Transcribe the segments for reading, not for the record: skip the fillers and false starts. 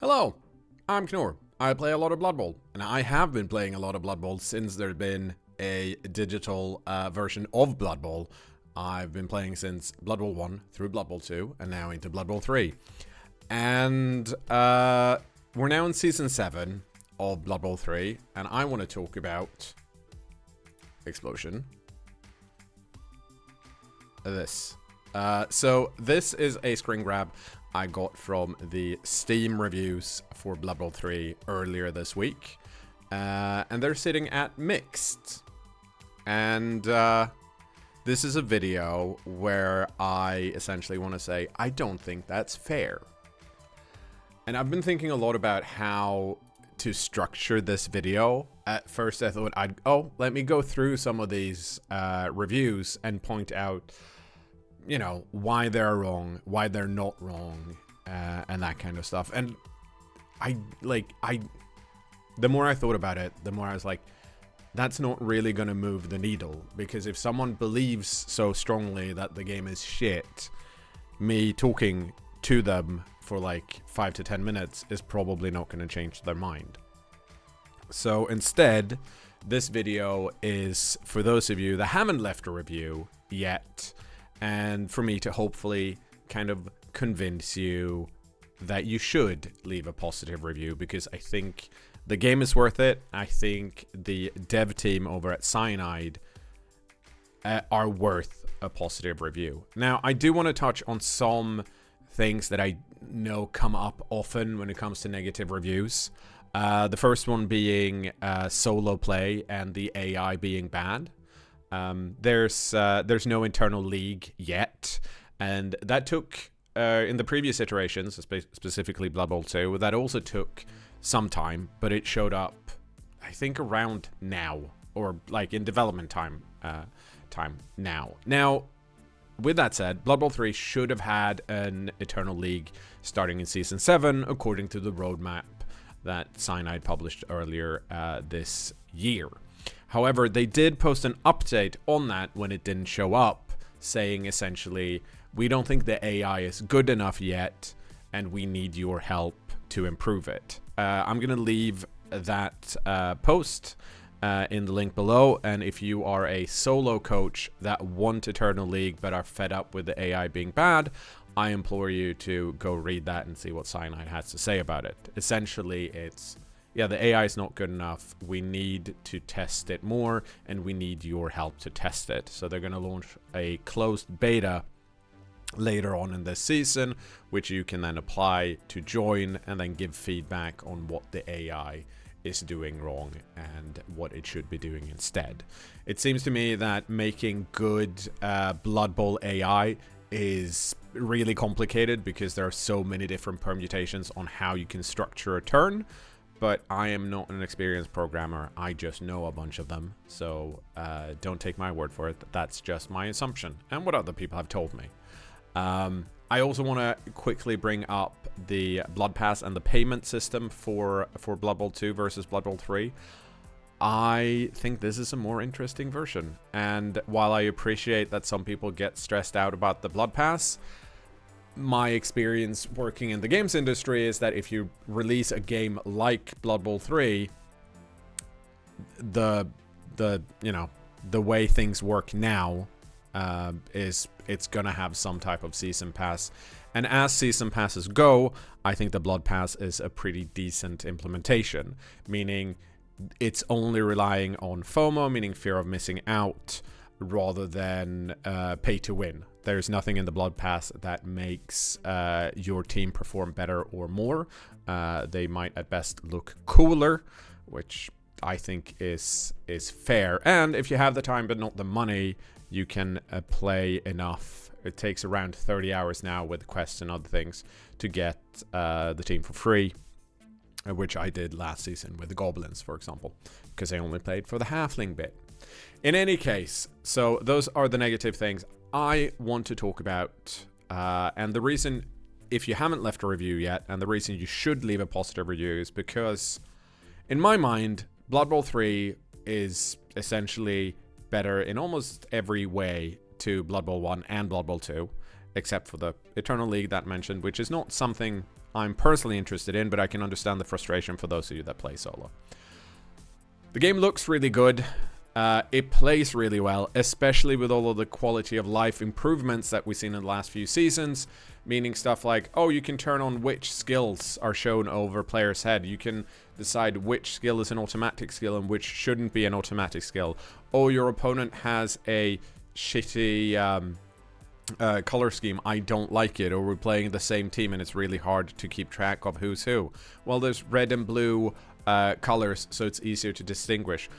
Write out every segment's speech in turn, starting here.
Hello, I'm cKnoor. I play a lot of Blood Bowl, and I have been playing a lot of Blood Bowl since there's been a digital version of Blood Bowl. I've been playing since Blood Bowl 1 through Blood Bowl 2, and now into Blood Bowl 3. And we're now in Season 7 of Blood Bowl 3, and I want to talk about Explosion. This. So this is a screen grab I got from the Steam reviews for Blood Bowl 3 earlier this week. And they're sitting at mixed. And this is a video where I essentially want to say, I don't think that's fair. And I've been thinking a lot about how to structure this video. At first I thought let me go through some of these reviews and point out, you know, why they're wrong, why they're not wrong, and that kind of stuff. And the more I thought about it, the more I was like, that's not really going to move the needle, because if someone believes so strongly that the game is shit, me talking to them for like 5 to 10 minutes is probably not going to change their mind. So instead, this video is for those of you that haven't left a review yet, and for me to hopefully kind of convince you that you should leave a positive review, because I think the game is worth it. I think the dev team over at Cyanide are worth a positive review. Now, I do want to touch on some things that I know come up often when it comes to negative reviews. The first one being solo play and the AI being bad. There's no internal league yet, and that took in the previous iterations, specifically Blood Bowl 2, that also took some time, but it showed up, I think, around now, or like in development time now. Now, with that said, Blood Bowl 3 should have had an Eternal League starting in Season 7, according to the roadmap that Cyanide published earlier this year. However, they did post an update on that when it didn't show up, saying essentially, we don't think the AI is good enough yet, and we need your help to improve it. I'm going to leave that post in the link below, and if you are a solo coach that want Eternal League but are fed up with the AI being bad, I implore you to go read that and see what Cyanide has to say about it. Essentially, it's, yeah, the AI is not good enough. We need to test it more, and we need your help to test it. So they're going to launch a closed beta later on in this season, which you can then apply to join and then give feedback on what the AI is doing wrong and what it should be doing instead. It seems to me that making good Blood Bowl AI is really complicated, because there are so many different permutations on how you can structure a turn. But I am not an experienced programmer. I just know a bunch of them. So don't take my word for it. That's just my assumption and what other people have told me. I also want to quickly bring up the Blood Pass and the payment system for Blood Bowl 2 versus Blood Bowl 3. I think this is a more interesting version. And while I appreciate that some people get stressed out about the Blood Pass, my experience working in the games industry is that if you release a game like Blood Bowl 3, the way things work now is it's gonna have some type of season pass, and as season passes go, I think the Blood Pass is a pretty decent implementation, meaning it's only relying on FOMO, meaning fear of missing out, rather than pay to win. There's nothing in the Blood Pass that makes your team perform better or more. They might at best look cooler, which I think is fair. And if you have the time but not the money, you can play enough. It takes around 30 hours now with quests and other things to get the team for free, which I did last season with the Goblins, for example, because I only played for the Halfling bit. In any case, so those are the negative things I want to talk about, and the reason, if you haven't left a review yet, and the reason you should leave a positive review is because, in my mind, Blood Bowl 3 is essentially better in almost every way to Blood Bowl 1 and Blood Bowl 2, except for the Eternal League that mentioned, which is not something I'm personally interested in, but I can understand the frustration for those of you that play solo. The game looks really good. It plays really well, especially with all of the quality of life improvements that we've seen in the last few seasons, meaning stuff like, oh, you can turn on which skills are shown over player's head. You can decide which skill is an automatic skill and which shouldn't be an automatic skill. Oh, your opponent has a shitty color scheme. I don't like it. Or we're playing the same team and it's really hard to keep track of who's who. Well, there's red and blue colors, so it's easier to distinguish.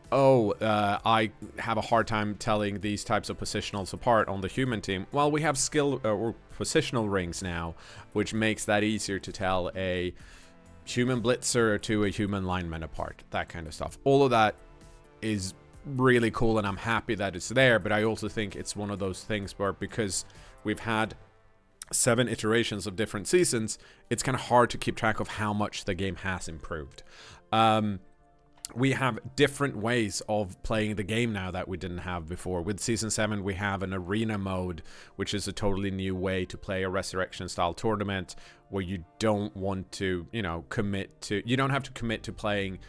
Oh, I have a hard time telling these types of positionals apart on the human team. Well, we have skill or positional rings now, which makes that easier to tell a human blitzer to a human lineman apart. That kind of stuff. All of that is really cool, and I'm happy that it's there, but I also think it's one of those things where, because we've had 7 iterations of different seasons, it's kind of hard to keep track of how much the game has improved. We have different ways of playing the game now that we didn't have before. With Season 7, we have an arena mode, which is a totally new way to play a Resurrection-style tournament, where you don't want to, you know, you don't have to commit to playing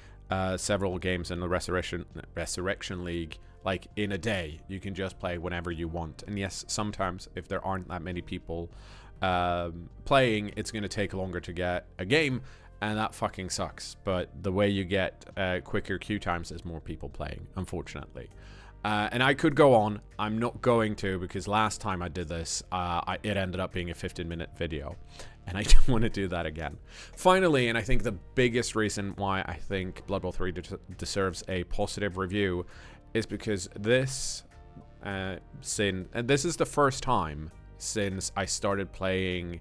several games in the Resurrection League, like, in a day. You can just play whenever you want. And yes, sometimes, if there aren't that many people playing, it's going to take longer to get a game, and that fucking sucks. But the way you get quicker queue times is more people playing, unfortunately. And I could go on. I'm not going to, because last time I did this, it ended up being a 15-minute video. And I don't want to do that again. Finally, and I think the biggest reason why I think Blood Bowl 3 deserves a positive review is because this, and this is the first time since I started playing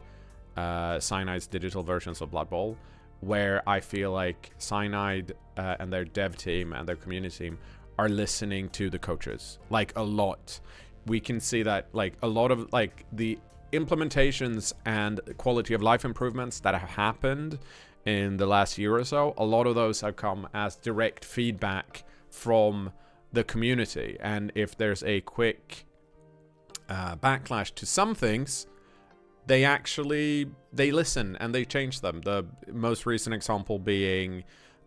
Cyanide's digital versions of Blood Bowl, where I feel like Cyanide and their dev team and their community team are listening to the coaches, like, a lot. We can see that, like, a lot of, like, the implementations and quality of life improvements that have happened in the last year or so, a lot of those have come as direct feedback from the community. And if there's a quick backlash to some things, they listen and they change them. The most recent example being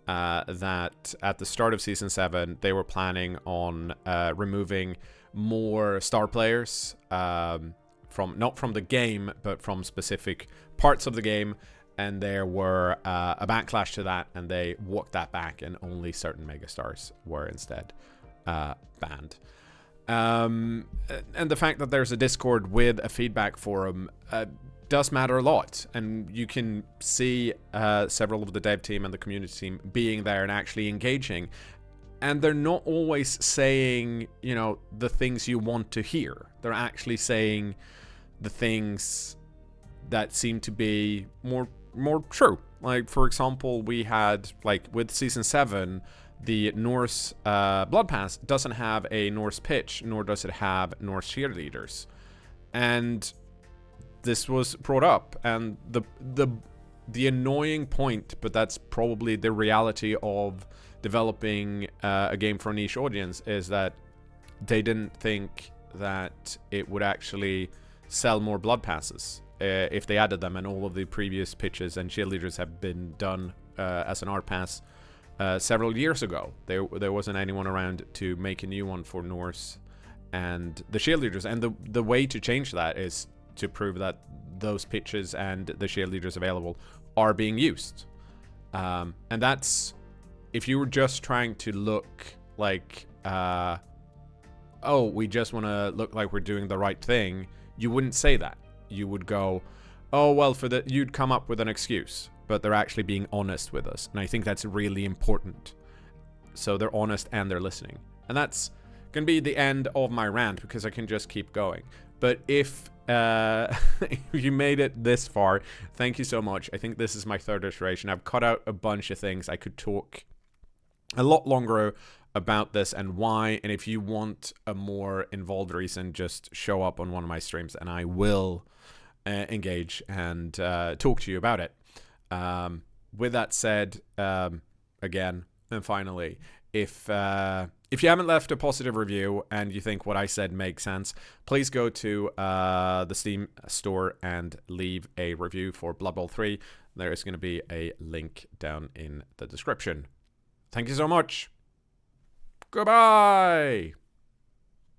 that at the start of Season 7, they were planning on removing more star players not from the game, but from specific parts of the game. And there were a backlash to that, and they walked that back, and only certain megastars were instead banned. And the fact that there's a Discord with a feedback forum does matter a lot, and you can see several of the dev team and the community team being there and actually engaging, and they're not always saying, you know, the things you want to hear. They're actually saying the things that seem to be more true. Like, for example, we had, like, with Season 7, the Norse Blood Pass doesn't have a Norse pitch, nor does it have Norse cheerleaders. And this was brought up, and the annoying point, but that's probably the reality of developing a game for a niche audience, is that they didn't think that it would actually sell more Blood Passes if they added them, and all of the previous pitches and cheerleaders have been done as an art pass several years ago. There wasn't anyone around to make a new one for Norse and the cheerleaders, and the way to change that is to prove that those pitches and the cheerleaders available are being used. And that's, if you were just trying to look like, oh, we just want to look like we're doing the right thing, you wouldn't say that. You would go, oh, well, you'd come up with an excuse, but they're actually being honest with us. And I think that's really important. So they're honest and they're listening. And that's going to be the end of my rant, because I can just keep going. But if you made it this far, thank you so much. I think this is my 3rd iteration. I've cut out a bunch of things. I could talk a lot longer about this and why. And if you want a more involved reason, just show up on one of my streams and I will engage and talk to you about it. With that said, again, and finally, if If you haven't left a positive review and you think what I said makes sense, please go to the Steam store and leave a review for Blood Bowl 3. There is going to be a link down in the description. Thank you so much. Goodbye.